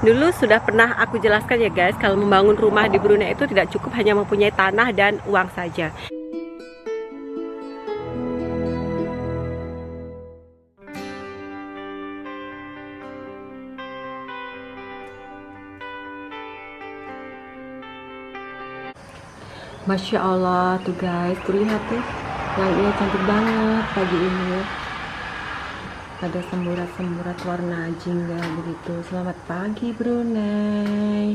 Dulu sudah pernah aku jelaskan ya guys, kalau membangun rumah di Brunei itu tidak cukup hanya mempunyai tanah dan uang saja. Masya Allah tuh guys, tuh lihat ya, langitnya cantik banget pagi ini ya. Ada semburat-semburat warna jingga begitu. Selamat pagi Brunei.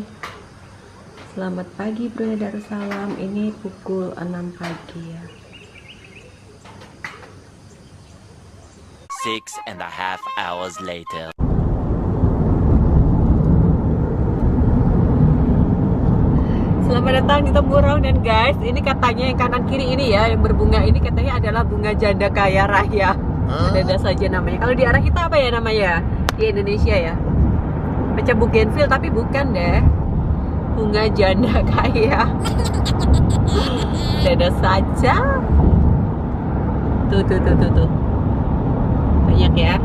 Selamat pagi Brunei Darussalam. Ini pukul 6 pagi ya. 6.5 hours later. Selamat datang di Temburong. Dan guys, ini katanya yang kanan kiri ini ya, yang berbunga ini katanya adalah bunga janda kaya raya. Ada saja namanya. Kalau di arah kita apa ya namanya? Di Indonesia ya. Macam bougainville tapi bukan deh. Bunga janda kaya. Ada saja. Tuh. Banyak ya.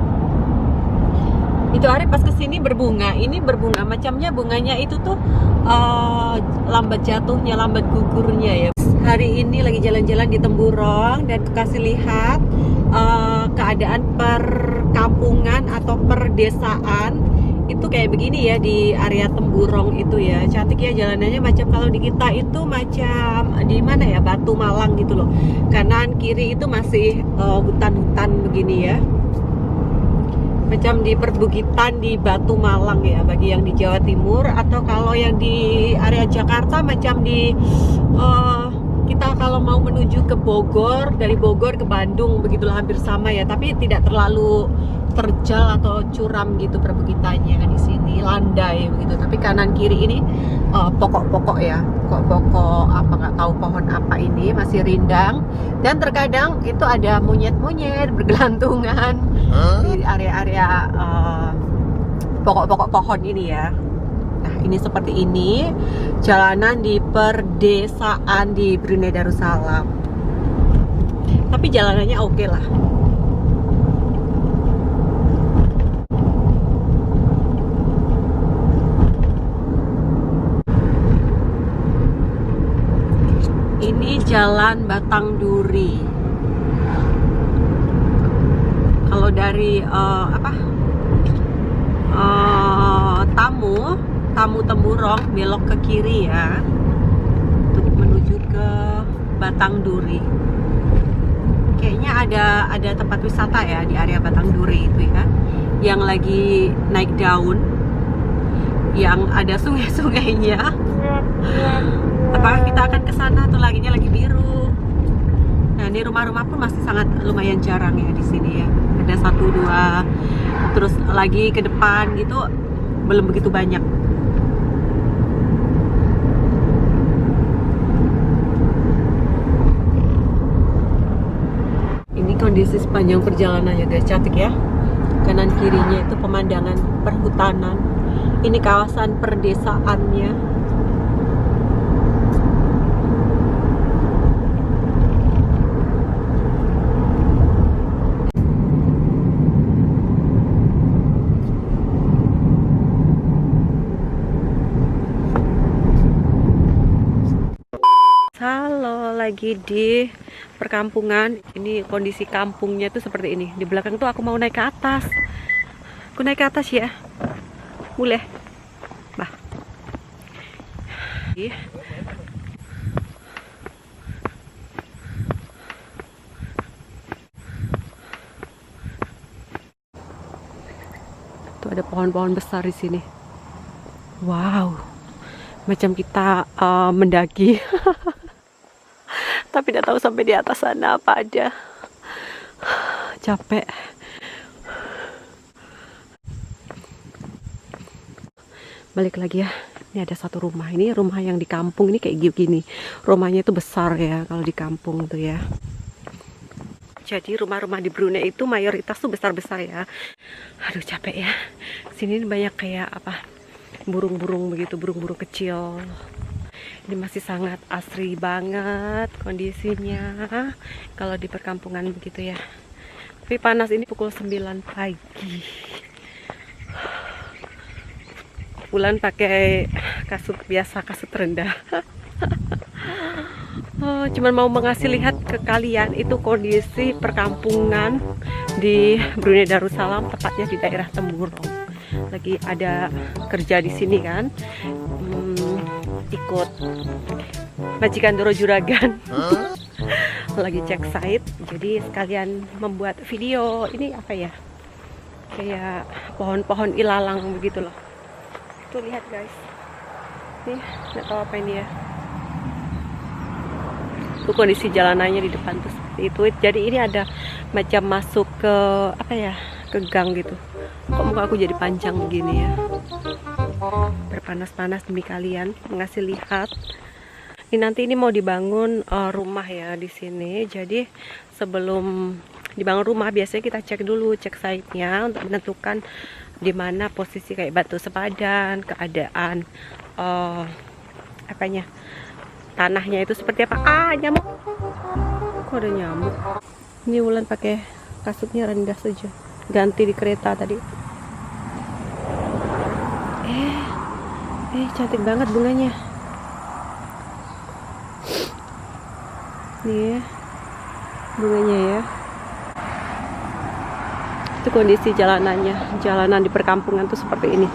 Itu hari pas kesini berbunga. Ini berbunga macamnya bunganya itu tuh lambat jatuhnya, lambat gugurnya ya. Hari ini lagi jalan-jalan di Temburong dan kasih lihat keadaan perkampungan atau perdesaan itu kayak begini ya di area Temburong itu ya. Cantik ya jalanannya, macam kalau di kita itu macam di mana ya, Batu Malang gitu loh. Kanan kiri itu masih hutan-hutan begini ya. Macam di perbukitan di Batu Malang ya bagi yang di Jawa Timur, atau kalau yang di area Jakarta macam di kita kalau mau menuju ke Bogor, dari Bogor ke Bandung begitulah, hampir sama ya, tapi tidak terlalu terjal atau curam gitu perbukitannya di sini, landai begitu. Tapi kanan kiri ini pokok-pokok ya, pokok-pokok apa nggak tahu pohon apa ini, masih rindang, dan terkadang itu ada monyet-monyet bergelantungan di area-area pokok-pokok pohon ini ya. Nah ini seperti ini jalanan di perdesaan di Brunei Darussalam. Tapi jalanannya oke lah. Ini jalan Batang Duri. Kalau dari Tamu Temburong belok ke kiri ya, untuk menuju ke Batang Duri. Kayaknya ada tempat wisata ya di area Batang Duri itu ya, yang lagi naik daun, yang ada sungai-sungainya. Apakah kita akan ke sana atau laginya lagi biru? Nah, ini rumah-rumah pun masih sangat lumayan jarang ya di sini ya. Ada 1, 2, terus lagi ke depan gitu belum begitu banyak. Ini kondisi sepanjang perjalanannya guys, cantik ya. Kanan kirinya itu pemandangan perhutanan. Ini kawasan perdesaannya. Halo, lagi di perkampungan. Ini kondisi kampungnya tuh seperti ini. Di belakang tuh aku mau naik ke atas. Aku naik ke atas ya. Boleh? Bah. Tuh ada pohon-pohon besar di sini. Wow. Macam kita mendaki. Tapi tidak tahu sampai di atas sana apa ada. Capek. Balik lagi ya. Ini ada satu rumah. Ini rumah yang di kampung ini kayak gini. Rumahnya itu besar ya kalau di kampung tuh ya. Jadi rumah-rumah di Brunei itu mayoritas tuh besar-besar ya. Aduh capek ya. Sini banyak kayak apa? Burung-burung begitu, burung-burung kecil. Ini masih sangat asri banget kondisinya kalau di perkampungan begitu ya. Tapi panas, ini pukul 9 pagi. Wulan pakai kasut biasa, kasut rendah. Oh, cuman mau mengasih lihat ke kalian itu kondisi perkampungan di Brunei Darussalam, tepatnya di daerah Temburong. Lagi ada kerja di sini kan, ikut majikan Doro Juragan. Lagi cek site, jadi sekalian membuat video. Ini apa ya, kayak pohon-pohon ilalang begitu loh. Tuh lihat guys, nih nggak tahu apa ini ya. Tuh kondisi jalanannya di depan tuh seperti itu. Jadi ini ada macam masuk ke apa ya, ke gang gitu. Kok muka aku jadi panjang begini ya, berpanas-panas demi kalian mengasih lihat. Ini nanti ini mau dibangun rumah ya di sini. Jadi sebelum dibangun rumah biasanya kita cek dulu, cek site-nya untuk menentukan di mana posisi kayak batu sepadan, keadaan apanya, tanahnya itu seperti apa. Nyamuk, kok ada nyamuk. Ini Wulan pakai kasutnya rendah saja, ganti di kereta tadi. Cantik banget bunganya nih ya, bunganya ya. Itu kondisi jalanannya, jalanan di perkampungan tuh seperti ini.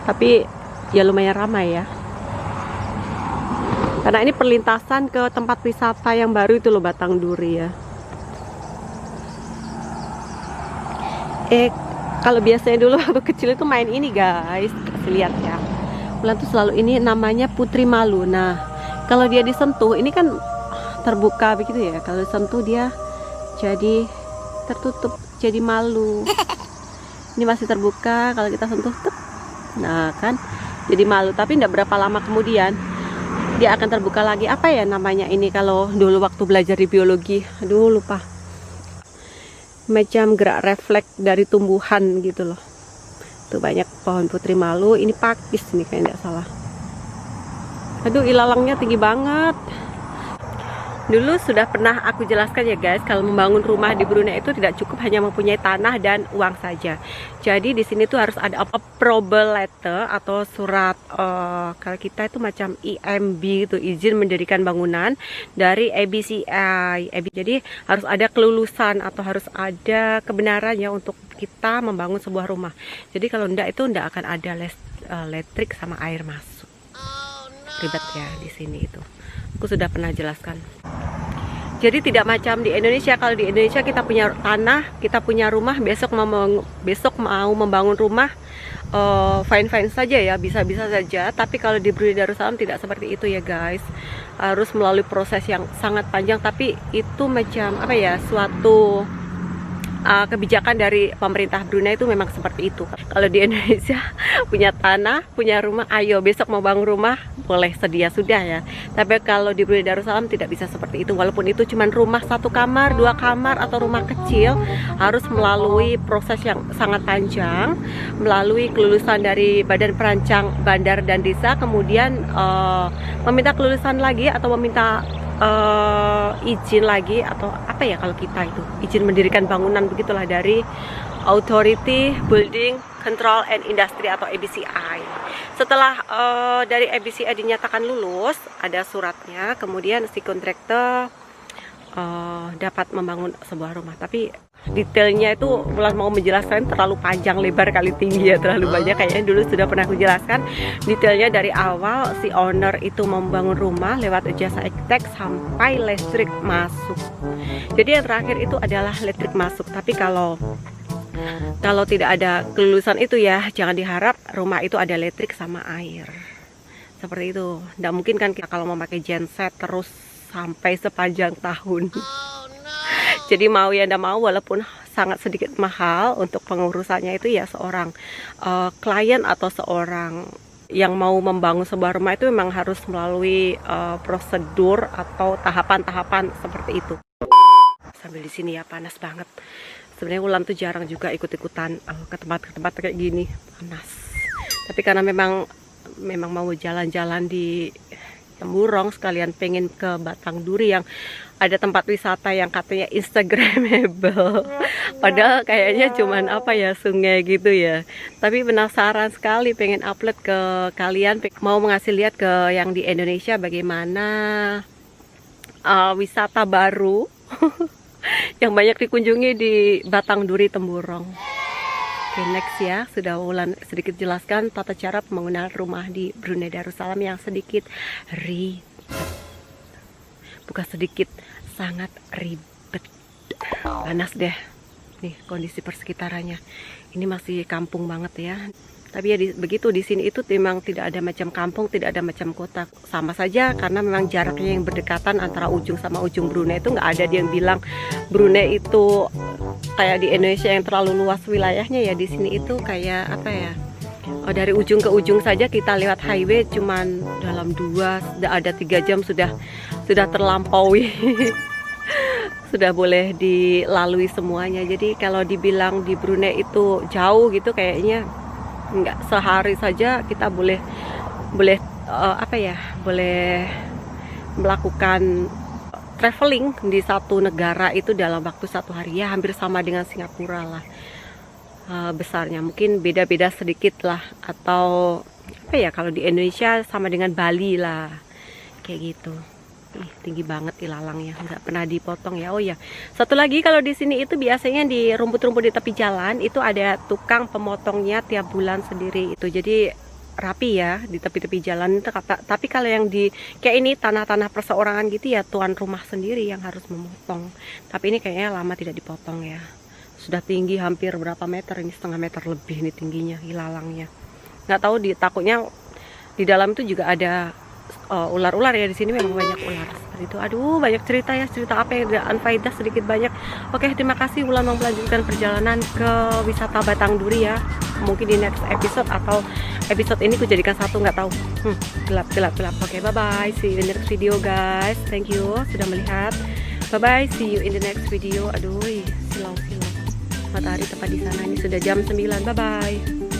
Tapi ya lumayan ramai ya, karena ini perlintasan ke tempat wisata yang baru itu loh, Batang Duri ya. Kalau biasanya dulu waktu kecil itu main ini guys, kasih lihat ya. Wulan tuh selalu ini namanya Putri Malu. Nah, kalau dia disentuh ini kan terbuka begitu ya. Kalau disentuh dia jadi tertutup, jadi malu. Ini masih terbuka, kalau kita sentuh tuh, nah kan jadi malu. Tapi tidak berapa lama kemudian dia akan terbuka lagi. Apa ya namanya ini kalau dulu waktu belajar di biologi, aduh lupa, macam gerak refleks dari tumbuhan gitu loh. Tuh banyak pohon Putri Malu. Ini pakis nih kayak tidak salah. Aduh, ilalangnya tinggi banget. Dulu sudah pernah aku jelaskan ya guys, kalau membangun rumah di Brunei itu tidak cukup hanya mempunyai tanah dan uang saja. Jadi di sini tuh harus ada approval letter atau surat kalau kita itu macam IMB itu, izin mendirikan bangunan dari ABCI. Jadi harus ada kelulusan atau harus ada kebenarannya untuk kita membangun sebuah rumah. Jadi kalau enggak itu enggak akan ada listrik sama air masuk. Ribet ya di sini itu. Aku sudah pernah jelaskan. Jadi tidak macam di Indonesia. Kalau di Indonesia kita punya tanah, kita punya rumah, besok mau membangun rumah, fine saja ya, bisa saja. Tapi kalau di Brunei Darussalam tidak seperti itu ya guys. Harus melalui proses yang sangat panjang. Tapi itu macam apa ya, suatu kebijakan dari pemerintah Brunei itu memang seperti itu. Kalau di Indonesia punya tanah, punya rumah, ayo besok mau bangun rumah, boleh sedia sudah ya. Tapi kalau di Brunei Darussalam tidak bisa seperti itu. Walaupun itu cuma rumah 1 kamar, 2 kamar atau rumah kecil, harus melalui proses yang sangat panjang, melalui kelulusan dari Badan Perancang Bandar dan Desa, kemudian meminta kelulusan lagi atau meminta izin lagi, atau apa ya kalau kita itu izin mendirikan bangunan begitulah, dari Authority Building Control and Industry atau ABCI. Setelah dari ABCI dinyatakan lulus, ada suratnya, kemudian si kontraktor dapat membangun sebuah rumah. Tapi detailnya itu Wulan mau menjelaskan terlalu panjang lebar kali tinggi ya, terlalu banyak. Kayaknya dulu sudah pernah aku jelaskan detailnya dari awal. Si owner itu membangun rumah lewat jasa arsitek sampai listrik masuk. Jadi yang terakhir itu adalah listrik masuk. Tapi kalau tidak ada kelulusan itu ya, jangan diharap rumah itu ada listrik sama air. Seperti itu. Nggak mungkin kan kita kalau memakai genset terus sampai sepanjang tahun. Jadi mau ya ndak mau, walaupun sangat sedikit mahal untuk pengurusannya itu ya, seorang klien atau seorang yang mau membangun sebuah rumah itu memang harus melalui prosedur atau tahapan-tahapan seperti itu. Sambil di sini ya panas banget. Sebenarnya Wulan tuh jarang juga ikut-ikutan ke tempat-tempat kayak gini, panas. Tapi karena memang mau jalan-jalan di Temburong, sekalian pengen ke Batang Duri yang ada tempat wisata yang katanya instagramable. Padahal kayaknya cuman apa ya, sungai gitu ya. Tapi penasaran sekali, pengen upload ke kalian, mau ngasih lihat ke yang di Indonesia bagaimana wisata baru yang banyak dikunjungi di Batang Duri Temburong. Oke, next ya, sudah Wulan sedikit jelaskan tata cara pembangunan rumah di Brunei Darussalam yang sedikit ribet. Bukan sedikit, sangat ribet. Panas deh. Nih kondisi persekitarannya. Ini masih kampung banget ya. Tapi ya begitu di sini itu memang tidak ada macam kampung, tidak ada macam kota. Sama saja karena memang jaraknya yang berdekatan antara ujung sama ujung Brunei itu nggak ada dia yang bilang Brunei itu kayak di Indonesia yang terlalu luas wilayahnya ya. Di sini itu kayak apa ya? Dari ujung ke ujung saja kita lewat highway cuman dalam 3 jam sudah terlampaui. Sudah boleh dilalui semuanya. Jadi kalau dibilang di Brunei itu jauh gitu kayaknya nggak, sehari saja kita boleh boleh melakukan traveling di satu negara itu dalam waktu 1 hari ya, hampir sama dengan Singapura lah besarnya, mungkin beda-beda sedikit lah, atau apa ya, kalau di Indonesia sama dengan Bali lah kayak gitu. Ih, tinggi banget ilalangnya, nggak pernah dipotong ya. Oh ya, satu lagi kalau di sini itu biasanya di rumput-rumput di tepi jalan itu ada tukang pemotongnya tiap bulan sendiri itu, jadi rapi ya di tepi-tepi jalan itu. Tapi kalau yang di kayak ini tanah-tanah perseorangan gitu ya tuan rumah sendiri yang harus memotong. Tapi ini kayaknya lama tidak dipotong ya. Sudah tinggi hampir berapa meter ini, 1,5 meter lebih nih tingginya ilalangnya. Nggak tahu, takutnya di dalam itu juga ada ular-ular ya. Di sini memang banyak ular seperti itu. Aduh, banyak cerita ya, cerita apa yang tidak unfaedah sedikit banyak. Oke, terima kasih Wulan mau melanjutkan perjalanan ke wisata Batang Duri ya. Mungkin di next episode atau episode ini ku jadikan satu, nggak tahu. Gelap. Oke, bye bye, see you in the next video guys. Thank you sudah melihat. Bye bye, see you in the next video. Aduh, silau matahari tepat di sana. Ini sudah jam 9. Bye bye.